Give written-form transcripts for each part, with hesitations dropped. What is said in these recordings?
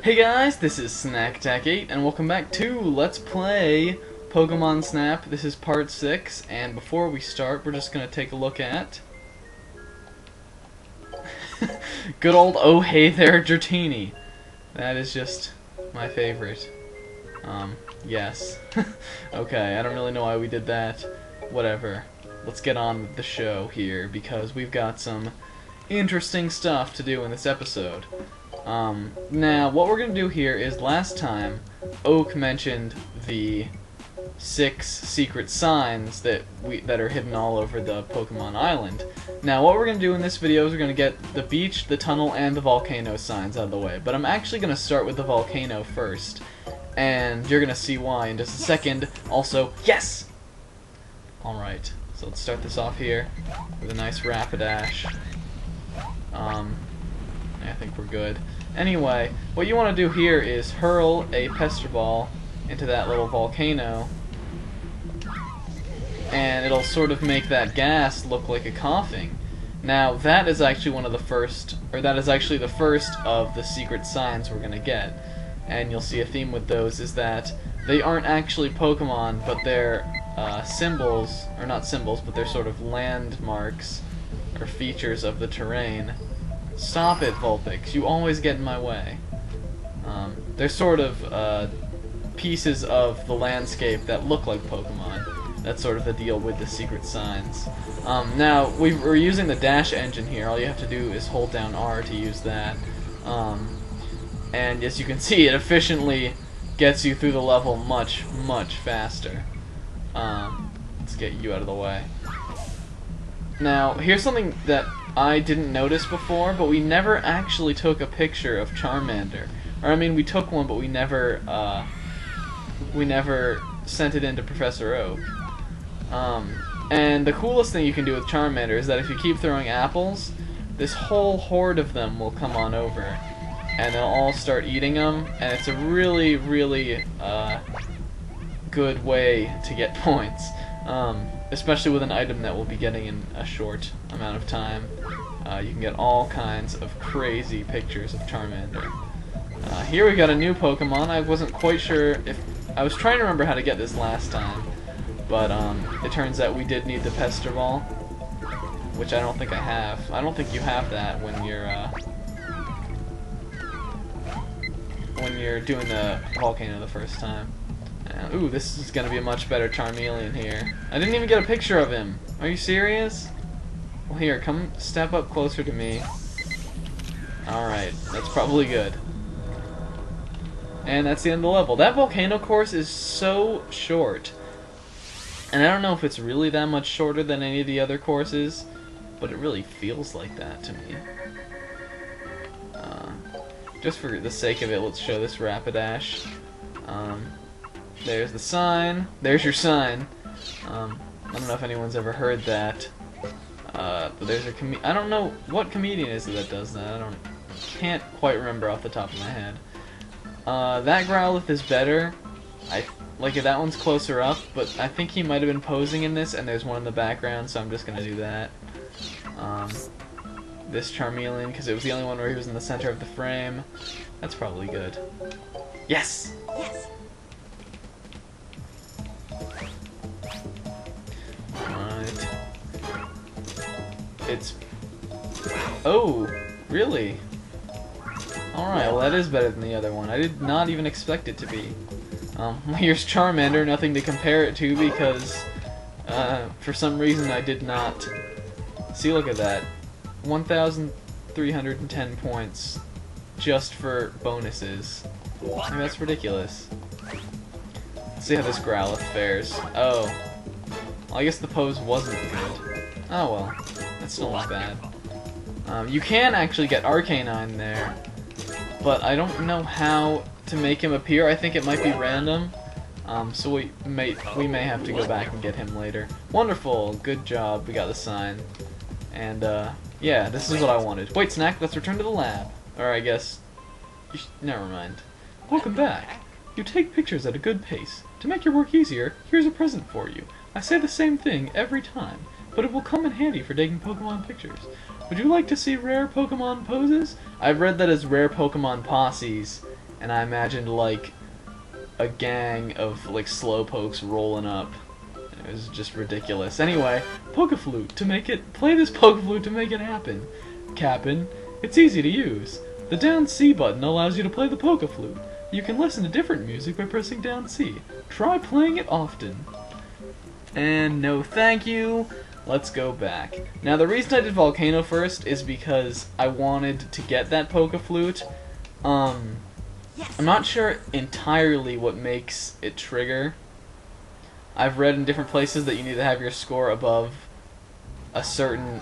Hey guys, this is SnackAttack8 and welcome back to Let's Play Pokemon Snap. This is part 6, and before we start we're just going to take a look at good old Oh Hey There Dratini. That is just my favorite. Yes. Okay, I don't really know why we did that. Whatever. Let's get on with the show here because we've got some interesting stuff to do in this episode. Now, what we're going to do here is, last time, Oak mentioned the 6 secret signs that are hidden all over the Pokemon Island. Now, what we're going to do in this video is we're going to get the beach, the tunnel, and the volcano signs out of the way. But I'm actually going to start with the volcano first, and you're going to see why in just a second. Also, yes! Alright, so let's start this off here with a nice Rapidash. I think we're good. Anyway, what you want to do here is hurl a Pester Ball into that little volcano, and it'll sort of make that gas look like a coughing. Now, that is actually one of the first, or that is actually the first of the secret signs we're going to get. And you'll see a theme with those is that they aren't actually Pokemon, but they're symbols, or not symbols, but they're sort of landmarks or features of the terrain. Stop it, Vulpix. You always get in my way. They're sort of pieces of the landscape that look like Pokemon. That's sort of the deal with the secret signs. Now, we're using the dash engine here. All you have to do is hold down R to use that. And as you can see, it efficiently gets you through the level much, much faster. Let's get you out of the way. Now, here's something that I didn't notice before, but we never actually took a picture of Charmander. Or I mean, we took one, but we never sent it in to Professor Oak. And the coolest thing you can do with Charmander is that if you keep throwing apples, this whole horde of them will come on over, and they'll all start eating them, and it's a really, really good way to get points. Especially with an item that we'll be getting in a short amount of time. You can get all kinds of crazy pictures of Charmander. Here we got a new Pokemon. I wasn't quite sure if... I was trying to remember how to get this last time, but it turns out we did need the Pester Ball, which I don't think I have. I don't think you have that when you're doing the volcano the first time. Ooh, this is gonna be a much better Charmeleon here. I didn't even get a picture of him. Are you serious? Well, here, come step up closer to me. Alright, that's probably good. And that's the end of the level. That volcano course is so short. And I don't know if it's really that much shorter than any of the other courses, but it really feels like that to me. Just for the sake of it, let's show this Rapidash. There's the sign. There's your sign. I don't know if anyone's ever heard that. But there's a I don't know what comedian is it that does that. Can't quite remember off the top of my head. That Growlithe is better. Like that one's closer up, but I think he might have been posing in this, and there's one in the background, so I'm just gonna do that. This Charmeleon, because it was the only one where he was in the center of the frame. That's probably good. Yes! Yes! Alright. It's... Oh! Really? Alright, well that is better than the other one. I did not even expect it to be. Here's Charmander, nothing to compare it to because for some reason I did not... See, look at that. 1,310 points just for bonuses. I mean, that's ridiculous. Let's see how this Growlithe fares. Oh. Well, I guess the pose wasn't good. Oh well. That's still not bad. You can actually get Arcanine there, but I don't know how to make him appear. I think it might be random. So we may have to go back and get him later. Wonderful. Good job. We got the sign. And, yeah, this is what I wanted. Wait, Snack, let's return to the lab. Or I guess... never mind. Welcome back. You take pictures at a good pace. To make your work easier, here's a present for you. I say the same thing every time, but it will come in handy for taking Pokemon pictures. Would you like to see rare Pokemon poses? I've read that as rare Pokemon posses, and I imagined like a gang of like slowpokes rolling up. It was just ridiculous. Anyway, Pokeflute to make it play this Pokeflute to make it happen. Cap'n, it's easy to use. The down C button allows you to play the Pokeflute. You can listen to different music by pressing down C. Try playing it often. And no thank you. Let's go back. Now the reason I did Volcano first is because I wanted to get that Pokeflute. I'm not sure entirely what makes it trigger. I've read in different places that you need to have your score above a certain...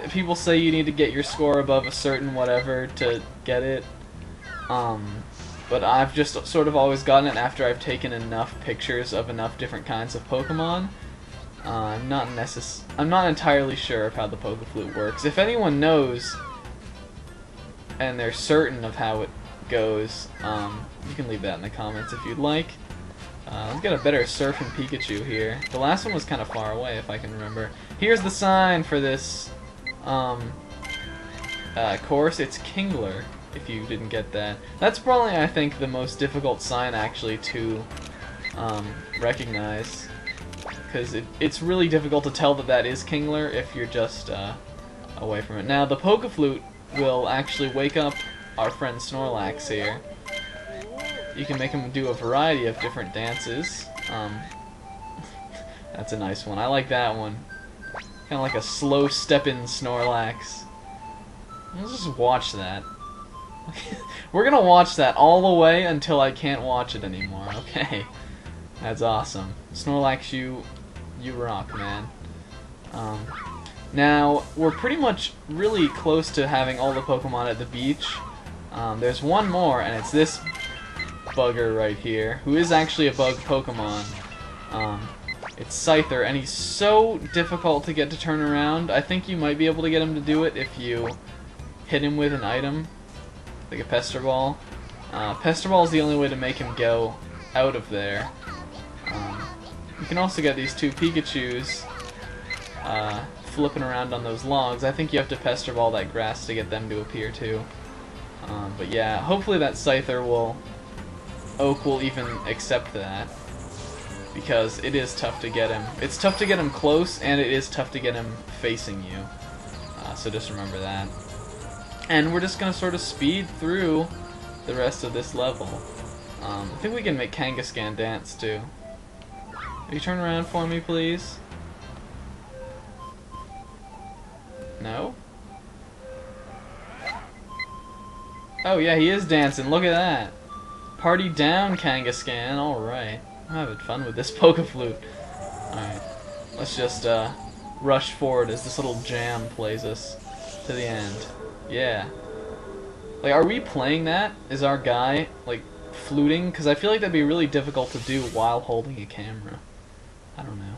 people say you need to get your score above a certain whatever to get it. But I've just sort of always gotten it after I've taken enough pictures of enough different kinds of Pokemon. I'm not entirely sure of how the Pokeflute works. If anyone knows, and they're certain of how it goes, you can leave that in the comments if you'd like. Let's get a better Surfing Pikachu here. The last one was kind of far away, if I can remember. Here's the sign for this course. It's Kingler, if you didn't get that. That's probably, I think, the most difficult sign, actually, to recognize. Because it's really difficult to tell that that is Kingler if you're just away from it. Now, the Pokeflute will actually wake up our friend Snorlax here. You can make him do a variety of different dances. That's a nice one. I like that one. Kind of like a slow step-in Snorlax. Let's just watch that. We're gonna watch that all the way until I can't watch it anymore. Okay, that's awesome. Snorlax, you rock, man. Now we're pretty much really close to having all the Pokemon at the beach. There's one more, and it's this bugger right here, who is actually a bug Pokemon. It's Scyther, and he's so difficult to get to turn around. I think you might be able to get him to do it if you hit him with an item, like a Pester Ball. Pester Ball is the only way to make him go out of there. You can also get these two Pikachus flipping around on those logs. I think you have to Pester Ball that grass to get them to appear too. But yeah, hopefully that Scyther will... Oak will even accept that, because it is tough to get him. It's tough to get him close, and it is tough to get him facing you. So just remember that. And we're just gonna sort of speed through the rest of this level. I think we can make Kangaskhan dance too. Will you turn around for me, please? No? Oh yeah, he is dancing. Look at that. Party down, Kangaskhan. Alright. I'm having fun with this Pokeflute. Alright. Let's just rush forward as this little jam plays us to the end. Yeah. Like, are we playing that? Is our guy, like, fluting? Because I feel like that'd be really difficult to do while holding a camera. I don't know.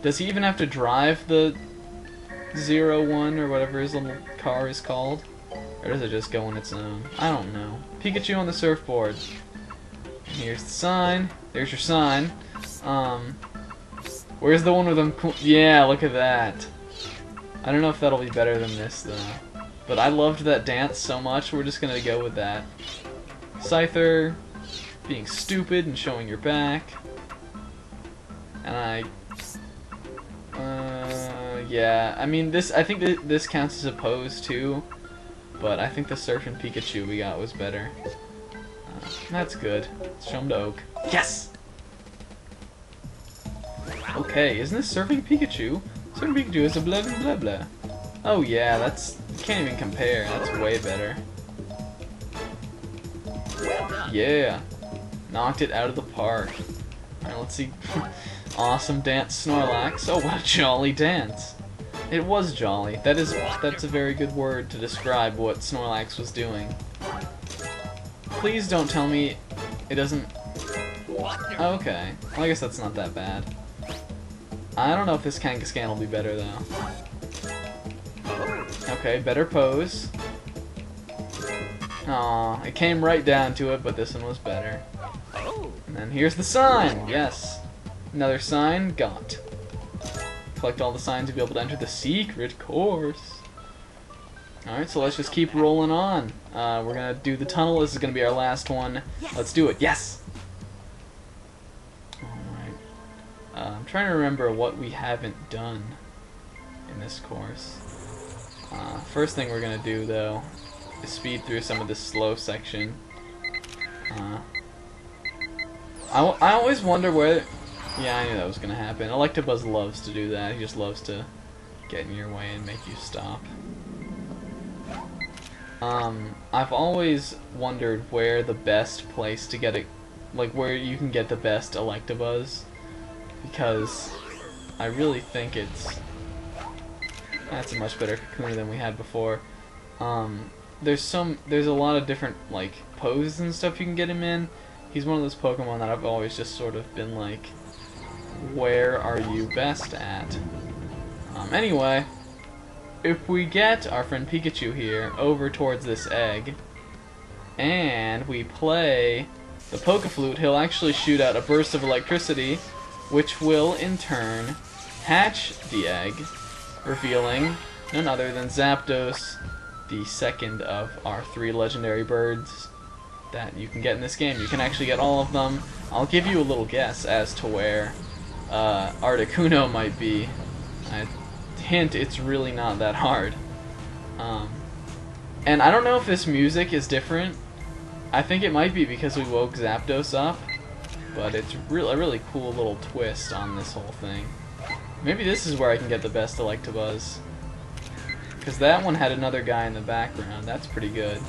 Does he even have to drive the 01 or whatever his little car is called? Or does it just go on its own? I don't know. Pikachu on the surfboard. Here's the sign. There's your sign. Where's the one with them? Yeah, look at that. I don't know if that'll be better than this though. But I loved that dance so much. We're just gonna go with that. Scyther being stupid and showing your back. And yeah. I mean, I think this counts as a pose too. But I think the Surfing Pikachu we got was better. That's good. Let's show him to Oak. Yes! Okay, isn't this Surfing Pikachu? Surfing Pikachu is a blah blah blah blah. Oh yeah, that's... can't even compare. That's way better. Yeah! Knocked it out of the park. Alright, let's see. Awesome dance, Snorlax. Oh, what a jolly dance. It was jolly. That's a very good word to describe what Snorlax was doing. Please don't tell me it doesn't... Okay. Well, I guess that's not that bad. I don't know if this Kangaskhan will be better, though. Okay, better pose. Aw, it came right down to it, but this one was better. And then here's the sign! Yes. Another sign, got. Collect all the signs to be able to enter the secret course. Alright, so let's just keep rolling on. We're gonna do the tunnel. This is gonna be our last one. Yes. Let's do it. Yes! Alright. I'm trying to remember what we haven't done in this course. First thing we're gonna do, though, is speed through some of this slow section. I always wonder where... Yeah, I knew that was gonna happen. Electabuzz loves to do that. He just loves to get in your way and make you stop. I've always wondered where the best place to get it, like where you can get the best Electabuzz, because I really think it's... That's a much better Kakuna than we had before. There's a lot of different like poses and stuff you can get him in. He's one of those Pokemon that I've always just sort of been like, where are you best at? Anyway, if we get our friend Pikachu here over towards this egg, and we play the Pokeflute, he'll actually shoot out a burst of electricity, which will in turn hatch the egg, revealing none other than Zapdos, the second of our 3 legendary birds that you can get in this game. You can actually get all of them. I'll give you a little guess as to where Articuno might be. Hint, it's really not that hard. And I don't know if this music is different. I think it might be because we woke Zapdos up, but it's a really cool little twist on this whole thing. Maybe this is where I can get the best Electabuzz, because that one had another guy in the background. That's pretty good.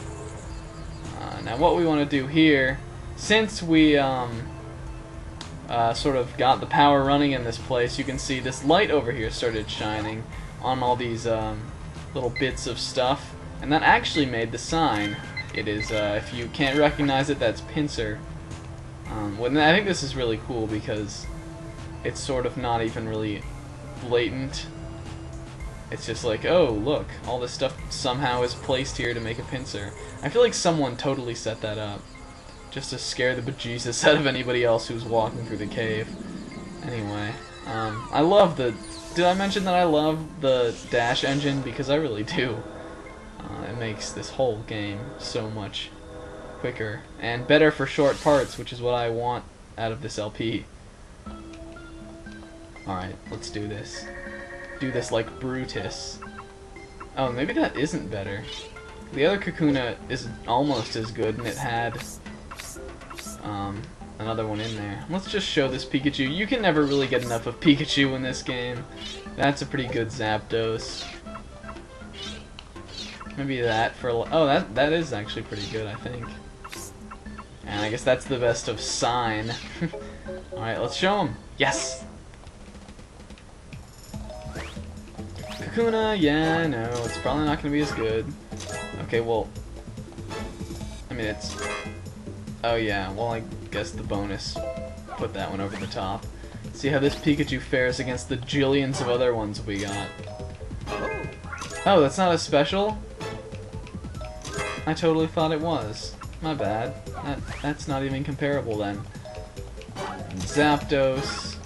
Now what we want to do here, since we sort of got the power running in this place, you can see this light over here started shining on all these little bits of stuff, and that actually made the sign. It is, if you can't recognize it, that's Pinsir. I think this is really cool because it's sort of not even really blatant. It's just like, oh, look, all this stuff somehow is placed here to make a Pinsir. I feel like someone totally set that up just to scare the bejesus out of anybody else who's walking through the cave. Anyway, I love the... Did I mention that I love the dash engine? Because I really do. It makes this whole game so much quicker and better for short parts, which is what I want out of this LP. Alright, let's do this. Do this like Brutus. Oh, maybe that isn't better. The other Kakuna is almost as good, and it had another one in there. Let's just show this Pikachu. You can never really get enough of Pikachu in this game. That's a pretty good Zapdos. Maybe that for... Oh, that is actually pretty good, I think. And I guess that's the best of Sign. Alright, let's show him. Yes! Kakuna, yeah, I know. It's probably not going to be as good. Okay, well... I mean, it's... Oh yeah, well I guess the bonus put that one over the top. See how this Pikachu fares against the jillions of other ones we got. Oh, that's not a special? I totally thought it was. My bad. That's not even comparable then. Zapdos.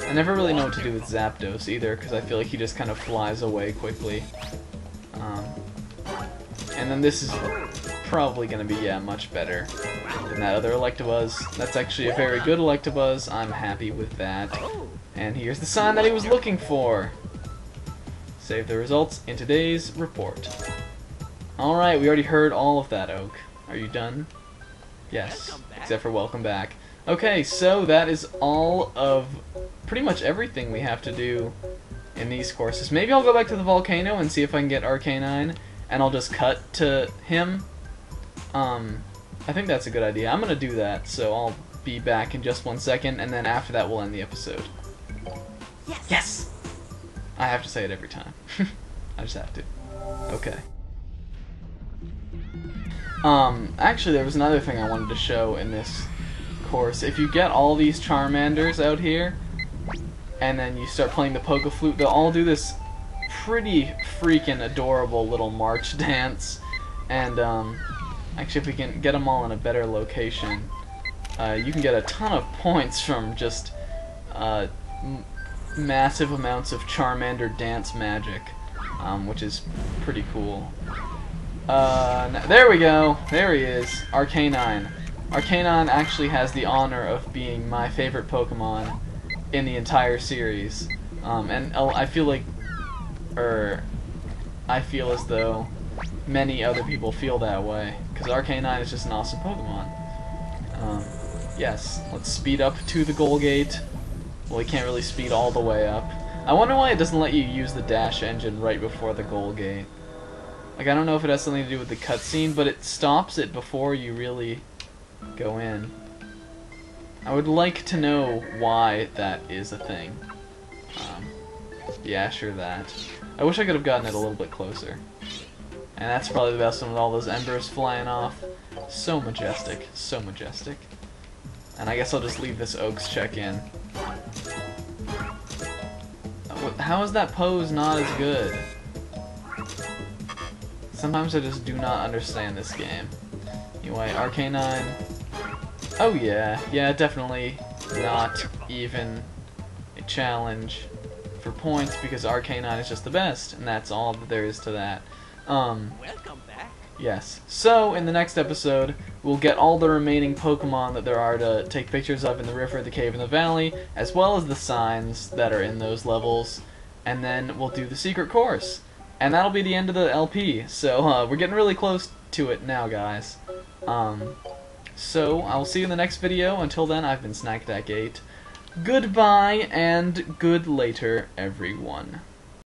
I never really know what to do with Zapdos either, because I feel like he just kind of flies away quickly. And then this is probably going to be, yeah, much better than that other Electabuzz. That's actually a very good Electabuzz. I'm happy with that. And here's the sign that he was looking for. Save the results in today's report. Alright, we already heard all of that, Oak. Are you done? Yes, except for welcome back. Okay, so that is all of pretty much everything we have to do in these courses. Maybe I'll go back to the volcano and see if I can get Arcanine, and I'll just cut to him. I think that's a good idea. I'm gonna do that, so I'll be back in just 1 second, and then after that we'll end the episode. Yes! Yes! I have to say it every time. I just have to. Okay. Actually there was another thing I wanted to show in this course. If you get all these Charmanders out here, and then you start playing the Pokeflute, they'll all do this pretty freaking adorable little march dance. And, actually if we can get them all in a better location, you can get a ton of points from just, massive amounts of Charmander dance magic. which is pretty cool. There we go. There he is, Arcanine. Arcanine actually has the honor of being my favorite Pokemon in the entire series, and I feel like, I feel as though many other people feel that way, because Arcanine is just an awesome Pokemon. Yes, let's speed up to the goal gate. Well, we can't really speed all the way up. I wonder why it doesn't let you use the dash engine right before the goal gate. Like, I don't know if it has something to do with the cutscene, but it stops it before you really go in. I would like to know why that is a thing. Yeah, sure that. I wish I could have gotten it a little bit closer. And that's probably the best one with all those embers flying off. So majestic, so majestic. And I guess I'll just leave this Oaks check in. How is that pose not as good? Sometimes I just do not understand this game. Anyway, Arcanine. Oh yeah, definitely not even a challenge for points because Arcanine is just the best, and that's all that there is to that. Welcome back. Yes. So, in the next episode, we'll get all the remaining Pokemon that there are to take pictures of in the river, the cave, and the valley, as well as the signs that are in those levels, and then we'll do the secret course. And that'll be the end of the LP, so we're getting really close to it now, guys. So, I'll see you in the next video. Until then, I've been Snack8. Goodbye, and good later, everyone.